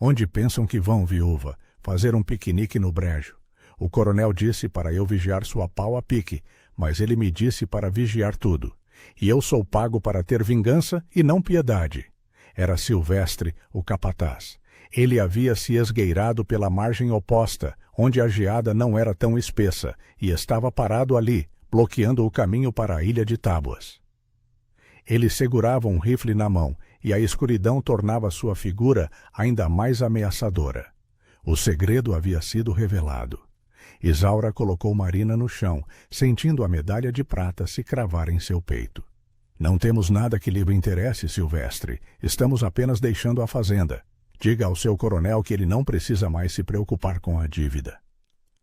Onde pensam que vão, viúva? Fazer um piquenique no brejo. O coronel disse para eu vigiar sua pau a pique, mas ele me disse para vigiar tudo. E eu sou pago para ter vingança e não piedade. Era Silvestre, o capataz. Ele havia se esgueirado pela margem oposta, onde a geada não era tão espessa, e estava parado ali, bloqueando o caminho para a ilha de Tábuas. Ele segurava um rifle na mão, e a escuridão tornava sua figura ainda mais ameaçadora. O segredo havia sido revelado. Isaura colocou Marina no chão, sentindo a medalha de prata se cravar em seu peito. Não temos nada que lhe interesse, Silvestre. Estamos apenas deixando a fazenda. Diga ao seu coronel que ele não precisa mais se preocupar com a dívida.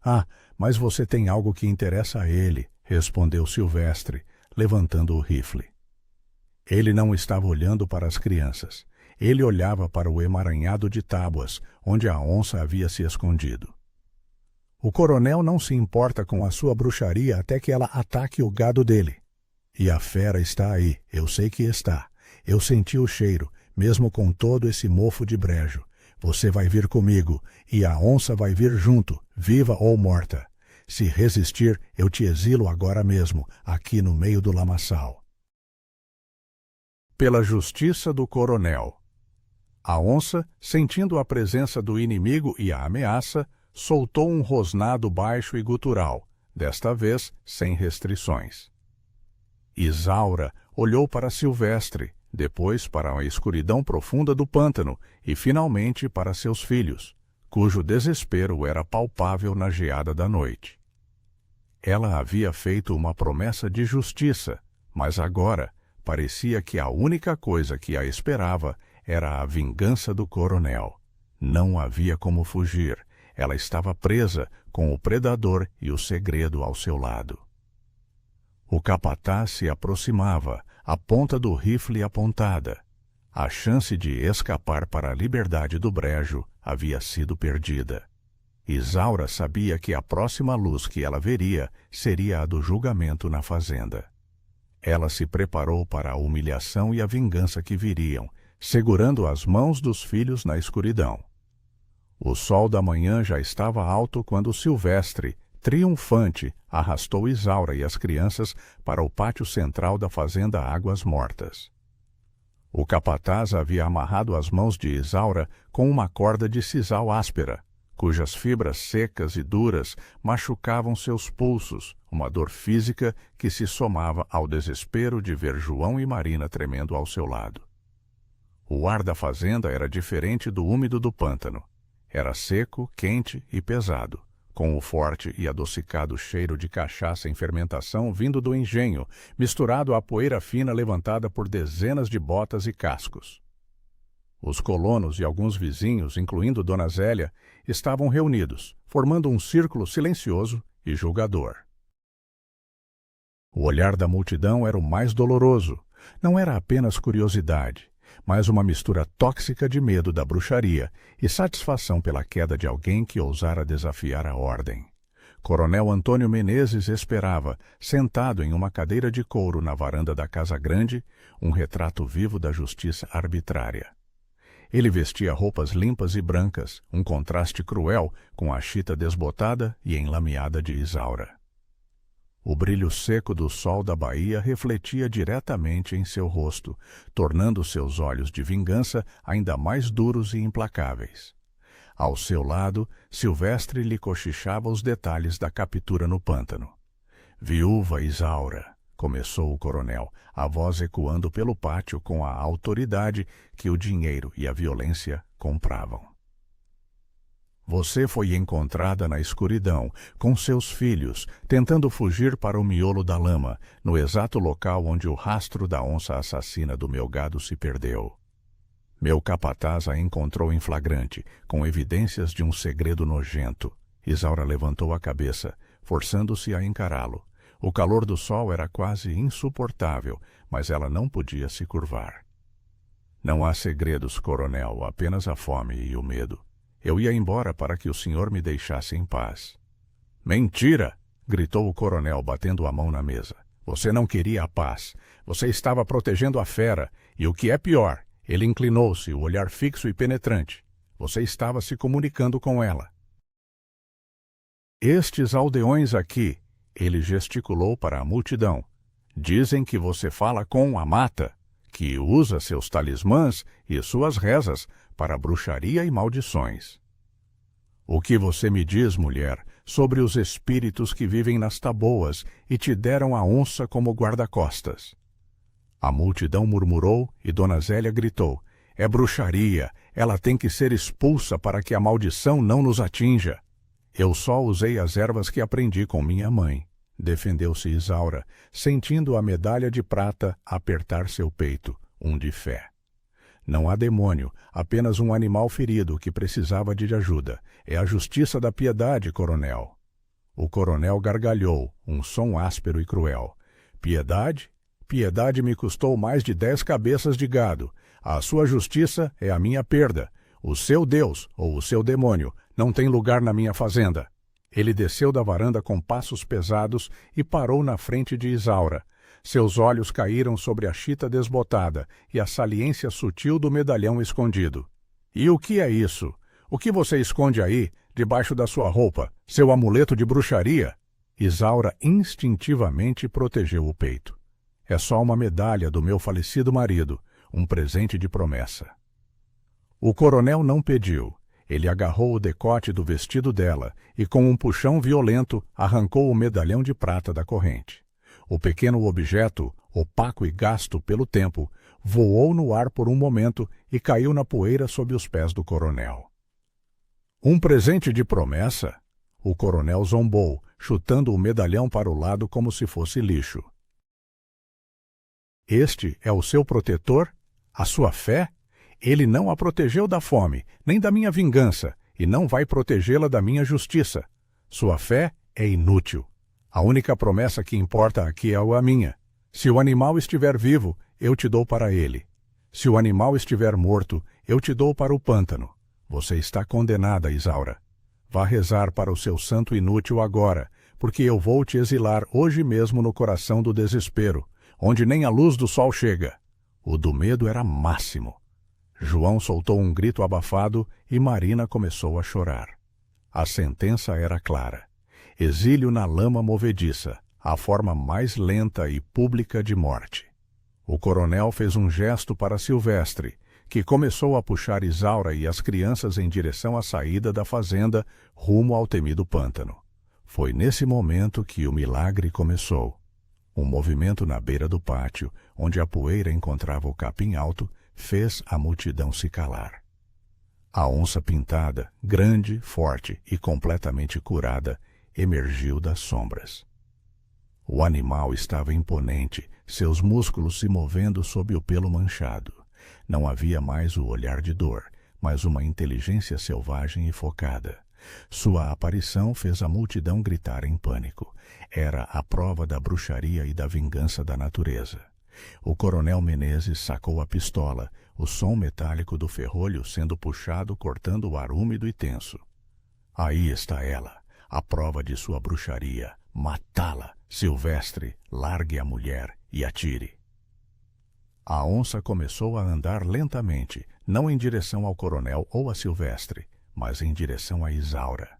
Ah, mas você tem algo que interessa a ele, respondeu Silvestre, levantando o rifle. Ele não estava olhando para as crianças. Ele olhava para o emaranhado de tábuas, onde a onça havia se escondido. O coronel não se importa com a sua bruxaria até que ela ataque o gado dele. E a fera está aí, eu sei que está. Eu senti o cheiro, mesmo com todo esse mofo de brejo. Você vai vir comigo, e a onça vai vir junto, viva ou morta. Se resistir, eu te exilo agora mesmo, aqui no meio do lamaçal. Pela justiça do coronel. A onça, sentindo a presença do inimigo e a ameaça, soltou um rosnado baixo e gutural, desta vez sem restrições. Isaura olhou para Silvestre, depois para a escuridão profunda do pântano e finalmente para seus filhos, cujo desespero era palpável na geada da noite. Ela havia feito uma promessa de justiça, mas agora parecia que a única coisa que a esperava era a vingança do coronel. Não havia como fugir. Ela estava presa com o predador e o segredo ao seu lado. O capataz se aproximava, a ponta do rifle apontada. A chance de escapar para a liberdade do brejo havia sido perdida. Isaura sabia que a próxima luz que ela veria seria a do julgamento na fazenda. Ela se preparou para a humilhação e a vingança que viriam, segurando as mãos dos filhos na escuridão. O sol da manhã já estava alto quando Silvestre, triunfante, arrastou Isaura e as crianças para o pátio central da fazenda Águas Mortas. O capataz havia amarrado as mãos de Isaura com uma corda de sisal áspera, cujas fibras secas e duras machucavam seus pulsos, uma dor física que se somava ao desespero de ver João e Marina tremendo ao seu lado. O ar da fazenda era diferente do úmido do pântano. Era seco, quente e pesado, com o forte e adocicado cheiro de cachaça em fermentação vindo do engenho, misturado à poeira fina levantada por dezenas de botas e cascos. Os colonos e alguns vizinhos, incluindo Dona Zélia, estavam reunidos, formando um círculo silencioso e julgador. O olhar da multidão era o mais doloroso. Não era apenas curiosidade, mas uma mistura tóxica de medo da bruxaria e satisfação pela queda de alguém que ousara desafiar a ordem. Coronel Antônio Menezes esperava, sentado em uma cadeira de couro na varanda da Casa Grande, um retrato vivo da justiça arbitrária. Ele vestia roupas limpas e brancas, um contraste cruel com a chita desbotada e enlameada de Isaura. O brilho seco do sol da Bahia refletia diretamente em seu rosto, tornando seus olhos de vingança ainda mais duros e implacáveis. Ao seu lado, Silvestre lhe cochichava os detalhes da captura no pântano. Viúva Isaura, começou o coronel, a voz ecoando pelo pátio com a autoridade que o dinheiro e a violência compravam. Você foi encontrada na escuridão, com seus filhos, tentando fugir para o miolo da lama, no exato local onde o rastro da onça assassina do meu gado se perdeu. Meu capataz a encontrou em flagrante, com evidências de um segredo nojento. Isaura levantou a cabeça, forçando-se a encará-lo. O calor do sol era quase insuportável, mas ela não podia se curvar. Não há segredos, coronel, apenas a fome e o medo. Eu ia embora para que o senhor me deixasse em paz. Mentira! Gritou o coronel, batendo a mão na mesa. Você não queria a paz. Você estava protegendo a fera, e o que é pior, ele inclinou-se, o olhar fixo e penetrante. Você estava se comunicando com ela. Estes aldeões aqui, ele gesticulou para a multidão, dizem que você fala com a mata, que usa seus talismãs e suas rezas para bruxaria e maldições. O que você me diz, mulher, sobre os espíritos que vivem nas taboas e te deram a onça como guarda-costas? A multidão murmurou e Dona Zélia gritou: é bruxaria, ela tem que ser expulsa para que a maldição não nos atinja. Eu só usei as ervas que aprendi com minha mãe, defendeu-se Isaura, sentindo a medalha de prata apertar seu peito, de fé. Não há demônio, apenas um animal ferido que precisava de ajuda. É a justiça da piedade, coronel. O coronel gargalhou, som áspero e cruel. Piedade? Piedade me custou mais de 10 cabeças de gado. A sua justiça é a minha perda. O seu Deus, ou o seu demônio, não tem lugar na minha fazenda. Ele desceu da varanda com passos pesados e parou na frente de Isaura. Seus olhos caíram sobre a chita desbotada e a saliência sutil do medalhão escondido. E o que é isso? O que você esconde aí, debaixo da sua roupa? Seu amuleto de bruxaria? Isaura instintivamente protegeu o peito. É só uma medalha do meu falecido marido, um presente de promessa. O coronel não pediu. Ele agarrou o decote do vestido dela e, com um puxão violento, arrancou o medalhão de prata da corrente. O pequeno objeto, opaco e gasto pelo tempo, voou no ar por um momento e caiu na poeira sob os pés do coronel. Um presente de promessa? O coronel zombou, chutando o medalhão para o lado como se fosse lixo. Este é o seu protetor? A sua fé? Ele não a protegeu da fome, nem da minha vingança, e não vai protegê-la da minha justiça. Sua fé é inútil. A única promessa que importa aqui é a minha. Se o animal estiver vivo, eu te dou para ele. Se o animal estiver morto, eu te dou para o pântano. Você está condenada, Isaura. Vá rezar para o seu santo inútil agora, porque eu vou te exilar hoje mesmo no coração do desespero, onde nem a luz do sol chega. O do medo era máximo. João soltou um grito abafado e Marina começou a chorar. A sentença era clara. Exílio na lama movediça, a forma mais lenta e pública de morte. O coronel fez um gesto para Silvestre, que começou a puxar Isaura e as crianças em direção à saída da fazenda, rumo ao temido pântano. Foi nesse momento que o milagre começou. Um movimento na beira do pátio, onde a poeira encontrava o capim alto, fez a multidão se calar. A onça pintada, grande, forte e completamente curada, emergiu das sombras. O animal estava imponente, seus músculos se movendo sob o pelo manchado. Não havia mais o olhar de dor, mas uma inteligência selvagem e focada. Sua aparição fez a multidão gritar em pânico. Era a prova da bruxaria e da vingança da natureza. O coronel Menezes sacou a pistola, o som metálico do ferrolho sendo puxado cortando o ar úmido e tenso. Aí está ela, a prova de sua bruxaria. Matá-la, Silvestre, largue a mulher e atire. A onça começou a andar lentamente, não em direção ao coronel ou a Silvestre, mas em direção a Isaura.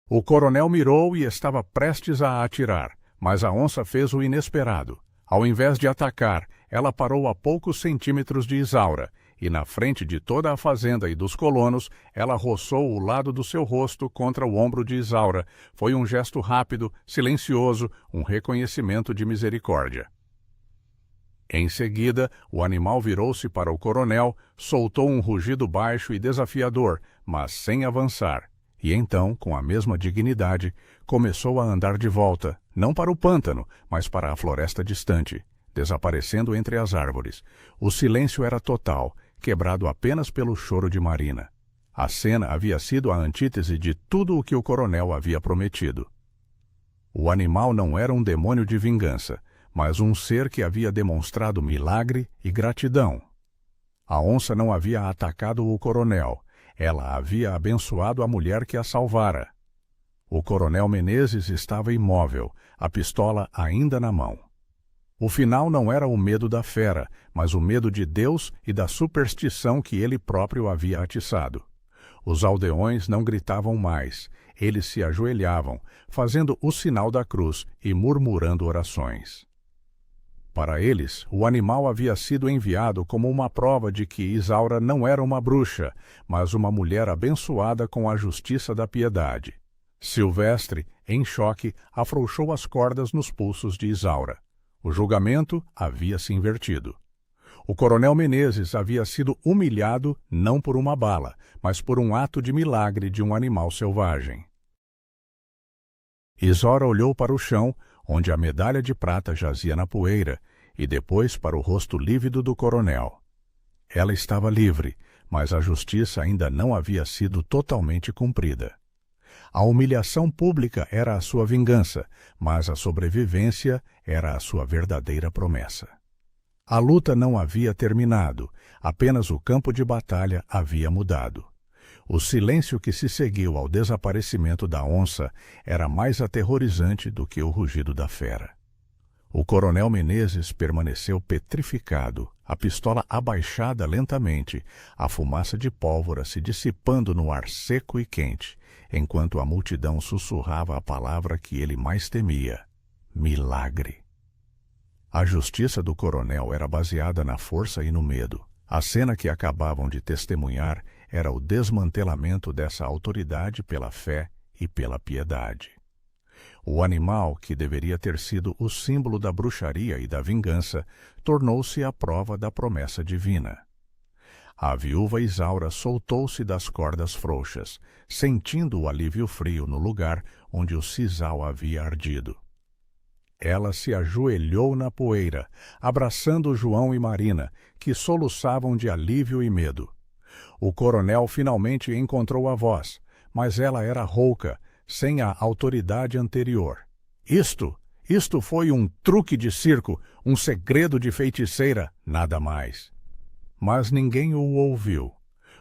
O coronel mirou e estava prestes a atirar, mas a onça fez o inesperado. Ao invés de atacar, ela parou a poucos centímetros de Isaura, e na frente de toda a fazenda e dos colonos, ela roçou o lado do seu rosto contra o ombro de Isaura. Foi um gesto rápido, silencioso, um reconhecimento de misericórdia. Em seguida, o animal virou-se para o coronel, soltou um rugido baixo e desafiador, mas sem avançar. E então, com a mesma dignidade, começou a andar de volta, não para o pântano, mas para a floresta distante, desaparecendo entre as árvores. O silêncio era total, quebrado apenas pelo choro de Marina. A cena havia sido a antítese de tudo o que o coronel havia prometido. O animal não era um demônio de vingança, mas um ser que havia demonstrado milagre e gratidão. A onça não havia atacado o coronel, ela havia abençoado a mulher que a salvara. O coronel Menezes estava imóvel, a pistola ainda na mão. O final não era o medo da fera, mas o medo de Deus e da superstição que ele próprio havia atiçado. Os aldeões não gritavam mais, eles se ajoelhavam, fazendo o sinal da cruz e murmurando orações. Para eles, o animal havia sido enviado como uma prova de que Isaura não era uma bruxa, mas uma mulher abençoada com a justiça da piedade. Silvestre, em choque, afrouxou as cordas nos pulsos de Isaura. O julgamento havia se invertido. O coronel Menezes havia sido humilhado não por uma bala, mas por um ato de milagre de um animal selvagem. Isaura olhou para o chão, onde a medalha de prata jazia na poeira, e depois para o rosto lívido do coronel. Ela estava livre, mas a justiça ainda não havia sido totalmente cumprida. A humilhação pública era a sua vingança, mas a sobrevivência era a sua verdadeira promessa. A luta não havia terminado, apenas o campo de batalha havia mudado. O silêncio que se seguiu ao desaparecimento da onça era mais aterrorizante do que o rugido da fera. O coronel Menezes permaneceu petrificado, a pistola abaixada lentamente, a fumaça de pólvora se dissipando no ar seco e quente, enquanto a multidão sussurrava a palavra que ele mais temia: milagre. A justiça do coronel era baseada na força e no medo. A cena que acabavam de testemunhar era o desmantelamento dessa autoridade pela fé e pela piedade. O animal, que deveria ter sido o símbolo da bruxaria e da vingança, tornou-se a prova da promessa divina. A viúva Isaura soltou-se das cordas frouxas, sentindo o alívio frio no lugar onde o sisal havia ardido. Ela se ajoelhou na poeira, abraçando João e Marina, que soluçavam de alívio e medo. O coronel finalmente encontrou a voz, mas ela era rouca, sem a autoridade anterior. Isto foi um truque de circo, um segredo de feiticeira, nada mais. Mas ninguém o ouviu.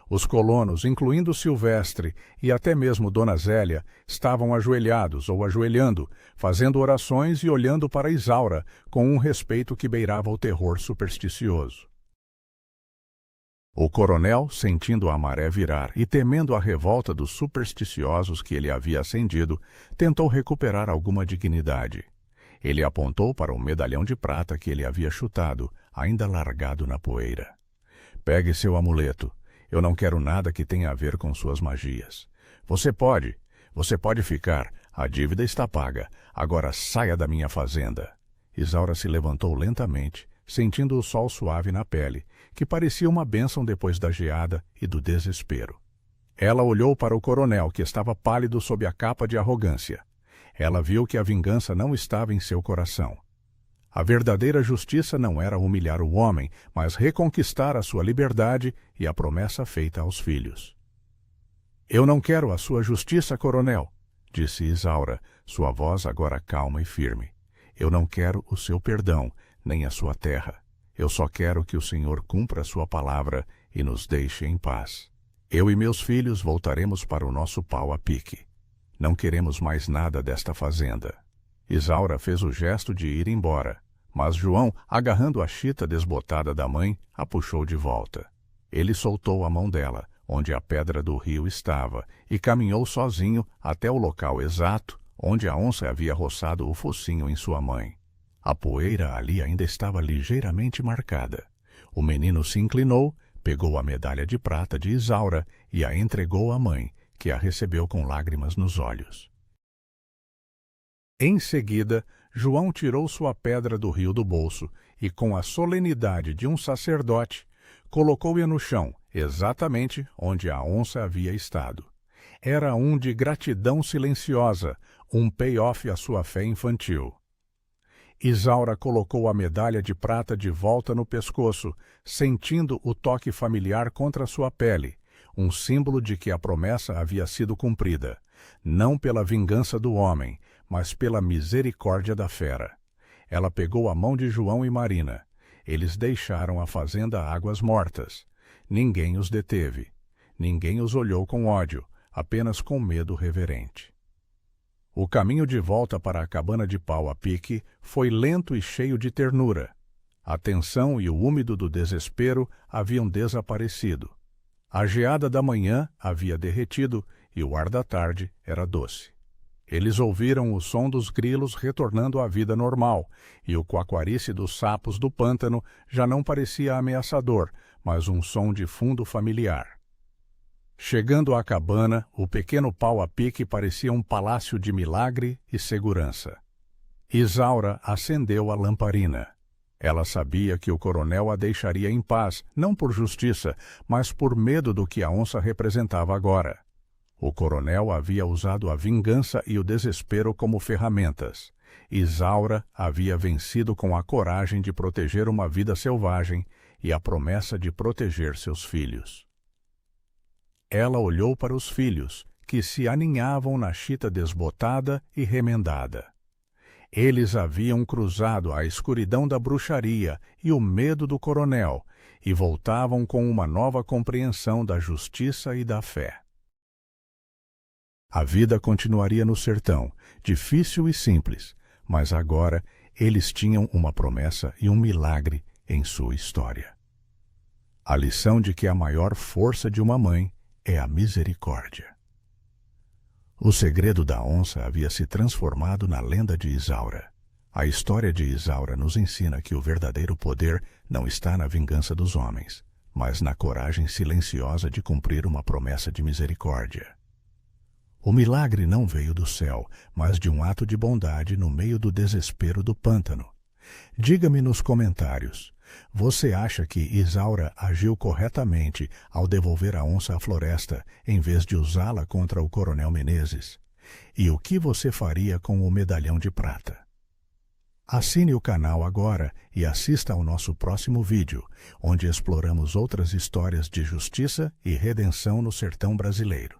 Os colonos, incluindo Silvestre e até mesmo Dona Zélia, estavam ajoelhados ou ajoelhando, fazendo orações e olhando para Isaura com um respeito que beirava o terror supersticioso. O coronel, sentindo a maré virar e temendo a revolta dos supersticiosos que ele havia acendido, tentou recuperar alguma dignidade. Ele apontou para o medalhão de prata que ele havia chutado, ainda largado na poeira. Pegue seu amuleto. Eu não quero nada que tenha a ver com suas magias. Você pode ficar. A dívida está paga. Agora saia da minha fazenda. Isaura se levantou lentamente, sentindo o sol suave na pele, que parecia uma bênção depois da geada e do desespero. Ela olhou para o coronel, que estava pálido sob a capa de arrogância. Ela viu que a vingança não estava em seu coração. A verdadeira justiça não era humilhar o homem, mas reconquistar a sua liberdade e a promessa feita aos filhos. Eu não quero a sua justiça, coronel, disse Isaura, sua voz agora calma e firme. Eu não quero o seu perdão, nem a sua terra. Eu só quero que o Senhor cumpra a sua palavra e nos deixe em paz. Eu e meus filhos voltaremos para o nosso pau a pique. Não queremos mais nada desta fazenda. Isaura fez o gesto de ir embora, mas João, agarrando a chita desbotada da mãe, a puxou de volta. Ele soltou a mão dela, onde a pedra do rio estava, e caminhou sozinho até o local exato onde a onça havia roçado o focinho em sua mãe. A poeira ali ainda estava ligeiramente marcada. O menino se inclinou, pegou a medalha de prata de Isaura e a entregou à mãe, que a recebeu com lágrimas nos olhos. Em seguida, João tirou sua pedra do rio do bolso e, com a solenidade de um sacerdote, colocou-a no chão, exatamente onde a onça havia estado. Era um de gratidão silenciosa, um payoff à sua fé infantil. Isaura colocou a medalha de prata de volta no pescoço, sentindo o toque familiar contra sua pele, um símbolo de que a promessa havia sido cumprida, não pela vingança do homem, mas pela misericórdia da fera. Ela pegou a mão de João e Marina. Eles deixaram a fazenda Águas Mortas. Ninguém os deteve. Ninguém os olhou com ódio, apenas com medo reverente. O caminho de volta para a cabana de pau a pique foi lento e cheio de ternura. A tensão e o úmido do desespero haviam desaparecido. A geada da manhã havia derretido e o ar da tarde era doce. Eles ouviram o som dos grilos retornando à vida normal, e o coacoarice dos sapos do pântano já não parecia ameaçador, mas um som de fundo familiar. Chegando à cabana, o pequeno pau a pique parecia um palácio de milagre e segurança. Isaura acendeu a lamparina. Ela sabia que o coronel a deixaria em paz, não por justiça, mas por medo do que a onça representava agora. O coronel havia usado a vingança e o desespero como ferramentas. Isaura havia vencido com a coragem de proteger uma vida selvagem e a promessa de proteger seus filhos. Ela olhou para os filhos, que se aninhavam na chita desbotada e remendada. Eles haviam cruzado a escuridão da bruxaria e o medo do coronel e voltavam com uma nova compreensão da justiça e da fé. A vida continuaria no sertão, difícil e simples, mas agora eles tinham uma promessa e um milagre em sua história. A lição de que a maior força de uma mãe é a misericórdia. O segredo da onça havia se transformado na lenda de Isaura. A história de Isaura nos ensina que o verdadeiro poder não está na vingança dos homens, mas na coragem silenciosa de cumprir uma promessa de misericórdia. O milagre não veio do céu, mas de um ato de bondade no meio do desespero do pântano. Diga-me nos comentários, você acha que Isaura agiu corretamente ao devolver a onça à floresta em vez de usá-la contra o coronel Menezes? E o que você faria com o medalhão de prata? Assine o canal agora e assista ao nosso próximo vídeo, onde exploramos outras histórias de justiça e redenção no sertão brasileiro.